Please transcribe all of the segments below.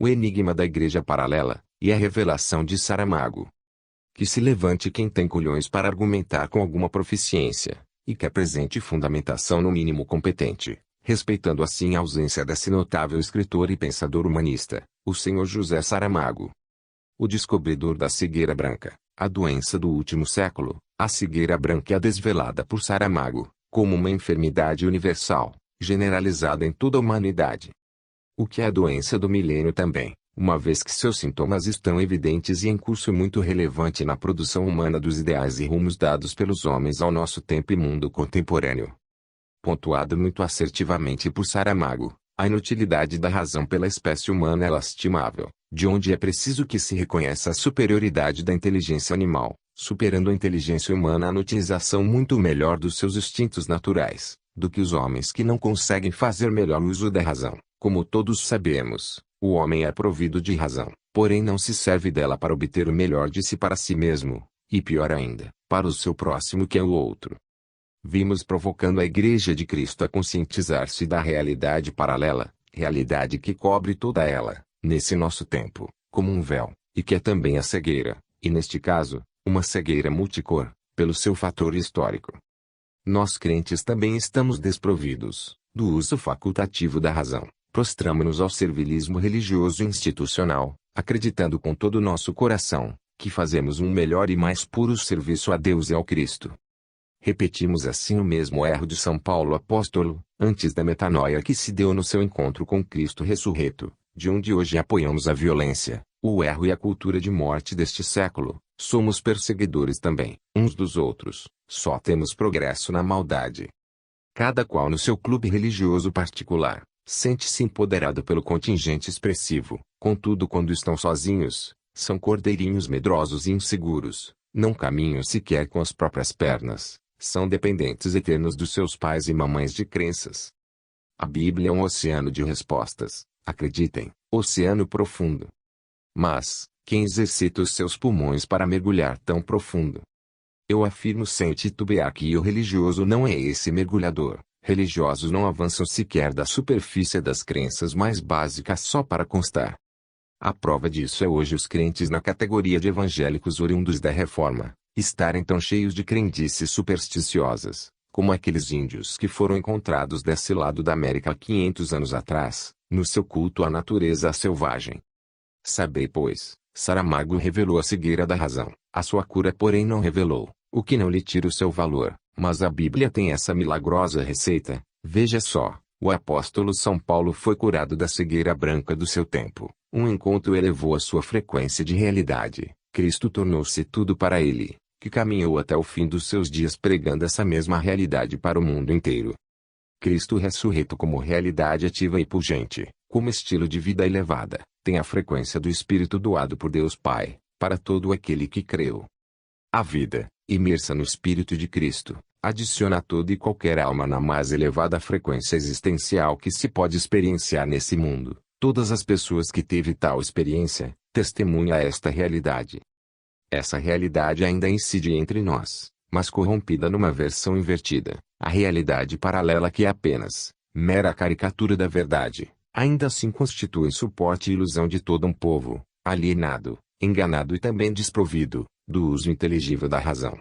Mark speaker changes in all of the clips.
Speaker 1: o enigma da igreja paralela, e a revelação de Saramago. Que se levante quem tem culhões para argumentar com alguma proficiência, e que apresente fundamentação no mínimo competente, respeitando assim a ausência desse notável escritor e pensador humanista, o Sr. José Saramago. O descobridor da cegueira branca, a doença do último século, a cegueira branca é desvelada por Saramago, como uma enfermidade universal, generalizada em toda a humanidade. O que é a doença do milênio também, uma vez que seus sintomas estão evidentes e em curso muito relevante na produção humana dos ideais e rumos dados pelos homens ao nosso tempo e mundo contemporâneo. Pontuado muito assertivamente por Saramago, a inutilidade da razão pela espécie humana é lastimável, de onde é preciso que se reconheça a superioridade da inteligência animal, superando a inteligência humana na utilização muito melhor dos seus instintos naturais, do que os homens que não conseguem fazer melhor uso da razão. Como todos sabemos, o homem é provido de razão, porém não se serve dela para obter o melhor de si para si mesmo, e pior ainda, para o seu próximo que é o outro. Vimos provocando a Igreja de Cristo a conscientizar-se da realidade paralela, realidade que cobre toda ela, nesse nosso tempo, como um véu, e que é também a cegueira, e neste caso, uma cegueira multicor, pelo seu fator histórico. Nós crentes também estamos desprovidos do uso facultativo da razão. Prostramo-nos ao servilismo religioso e institucional, acreditando com todo o nosso coração, que fazemos um melhor e mais puro serviço a Deus e ao Cristo. Repetimos assim o mesmo erro de São Paulo apóstolo, antes da metanoia que se deu no seu encontro com Cristo ressurreto, de onde hoje apoiamos a violência, o erro e a cultura de morte deste século. Somos perseguidores também, uns dos outros, só temos progresso na maldade. Cada qual no seu clube religioso particular. Sente-se empoderado pelo contingente expressivo, contudo quando estão sozinhos, são cordeirinhos medrosos e inseguros, não caminham sequer com as próprias pernas, são dependentes eternos dos seus pais e mamães de crenças. A Bíblia é um oceano de respostas, acreditem, oceano profundo. Mas, quem exercita os seus pulmões para mergulhar tão profundo? Eu afirmo sem titubear que o religioso não é esse mergulhador. Religiosos não avançam sequer da superfície das crenças mais básicas só para constar. A prova disso é hoje os crentes na categoria de evangélicos oriundos da Reforma, estarem tão cheios de crendices supersticiosas, como aqueles índios que foram encontrados desse lado da América há 500 anos atrás, no seu culto à natureza selvagem. Sabei pois, Saramago revelou a cegueira da razão, a sua cura porém não revelou, o que não lhe tira o seu valor. Mas a Bíblia tem essa milagrosa receita. Veja só, o apóstolo São Paulo foi curado da cegueira branca do seu tempo. Um encontro elevou a sua frequência de realidade. Cristo tornou-se tudo para ele, que caminhou até o fim dos seus dias pregando essa mesma realidade para o mundo inteiro. Cristo ressurreto como realidade ativa e pungente, como estilo de vida elevada, tem a frequência do Espírito doado por Deus Pai, para todo aquele que creu. A vida, imersa no Espírito de Cristo, adiciona toda e qualquer alma na mais elevada frequência existencial que se pode experienciar nesse mundo. Todas as pessoas que teve tal experiência, testemunha esta realidade. Essa realidade ainda incide entre nós, mas corrompida numa versão invertida, a realidade paralela que é apenas mera caricatura da verdade, ainda assim constitui suporte e ilusão de todo um povo, alienado, enganado e também desprovido do uso inteligível da razão.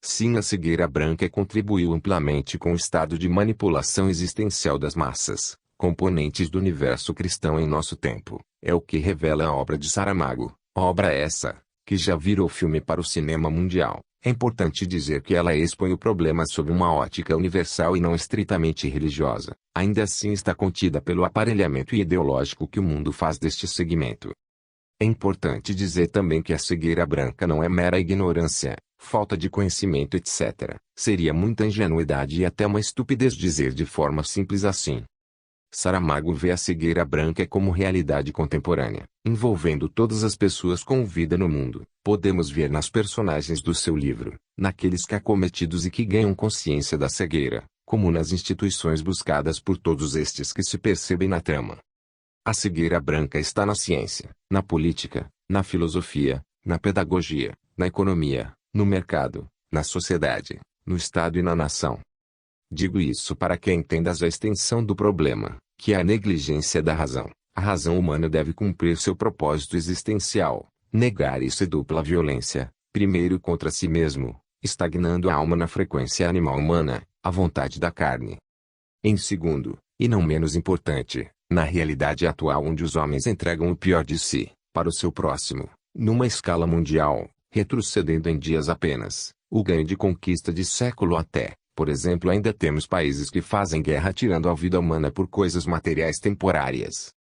Speaker 1: Sim, a cegueira branca contribuiu amplamente com o estado de manipulação existencial das massas, componentes do universo cristão em nosso tempo, é o que revela a obra de Saramago, obra essa, que já virou filme para o cinema mundial. É importante dizer que ela expõe o problema sob uma ótica universal e não estritamente religiosa, ainda assim está contida pelo aparelhamento ideológico que o mundo faz deste segmento. É importante dizer também que a cegueira branca não é mera ignorância, falta de conhecimento etc. Seria muita ingenuidade e até uma estupidez dizer de forma simples assim. Saramago vê a cegueira branca como realidade contemporânea, envolvendo todas as pessoas com vida no mundo. Podemos ver nas personagens do seu livro, naqueles que acometidos e que ganham consciência da cegueira, como nas instituições buscadas por todos estes que se percebem na trama. A cegueira branca está na ciência, na política, na filosofia, na pedagogia, na economia, no mercado, na sociedade, no Estado e na nação. Digo isso para que entendas a extensão do problema, que é a negligência da razão, A razão humana deve cumprir seu propósito existencial, negar isso e dupla violência, primeiro contra si mesmo, estagnando a alma na frequência animal humana, a vontade da carne. Em segundo, e não menos importante, na realidade atual onde os homens entregam o pior de si, para o seu próximo, numa escala mundial, retrocedendo em dias apenas, o ganho de conquista de século até, por exemplo, ainda temos países que fazem guerra tirando a vida humana por coisas materiais temporárias.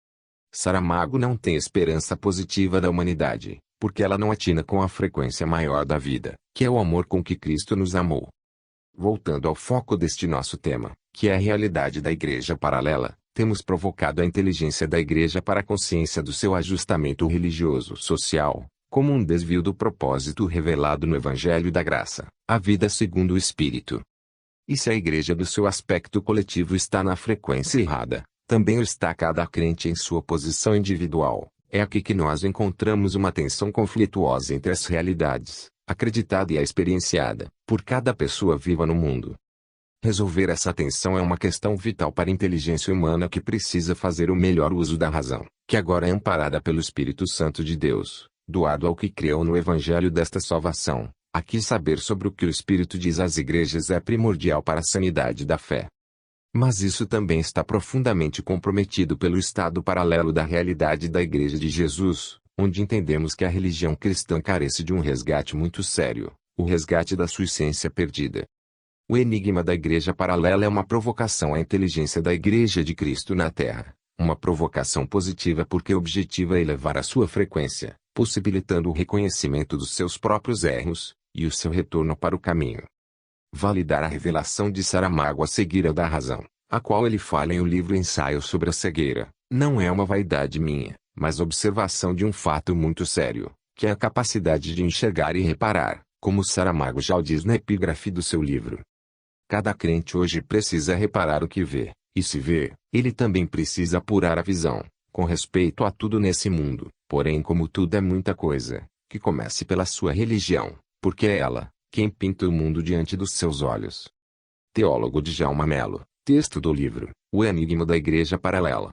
Speaker 1: Saramago não tem esperança positiva da humanidade, porque ela não atina com a frequência maior da vida, que é o amor com que Cristo nos amou. Voltando ao foco deste nosso tema, que é a realidade da igreja paralela, temos provocado a inteligência da igreja para a consciência do seu ajustamento religioso-social, como um desvio do propósito revelado no Evangelho da Graça, a vida segundo o Espírito. E se a igreja do seu aspecto coletivo está na frequência errada, também o está cada crente em sua posição individual. É aqui que nós encontramos uma tensão conflituosa entre as realidades, acreditada e a experienciada, por cada pessoa viva no mundo. Resolver essa tensão é uma questão vital para a inteligência humana que precisa fazer o melhor uso da razão, que agora é amparada pelo Espírito Santo de Deus, doado ao que creu no Evangelho desta salvação. Aqui saber sobre o que o Espírito diz às igrejas é primordial para a sanidade da fé. Mas isso também está profundamente comprometido pelo estado paralelo da realidade da Igreja de Jesus, onde entendemos que a religião cristã carece de um resgate muito sério, o resgate da sua essência perdida. O enigma da Igreja paralela é uma provocação à inteligência da Igreja de Cristo na Terra, uma provocação positiva porque objetiva elevar a sua frequência, possibilitando o reconhecimento dos seus próprios erros, e o seu retorno para o caminho. Validar a revelação de Saramago a seguir a da razão, a qual ele fala em o livro Ensaio sobre a Cegueira, não é uma vaidade minha, mas observação de um fato muito sério, que é a capacidade de enxergar e reparar, como Saramago já o diz na epígrafe do seu livro. Cada crente hoje precisa reparar o que vê, e se vê, ele também precisa apurar a visão, com respeito a tudo nesse mundo, porém como tudo é muita coisa, que comece pela sua religião, porque é ela quem pinta o mundo diante dos seus olhos. Teólogo Djalma Mello, texto do livro O Enigma da Igreja Paralela.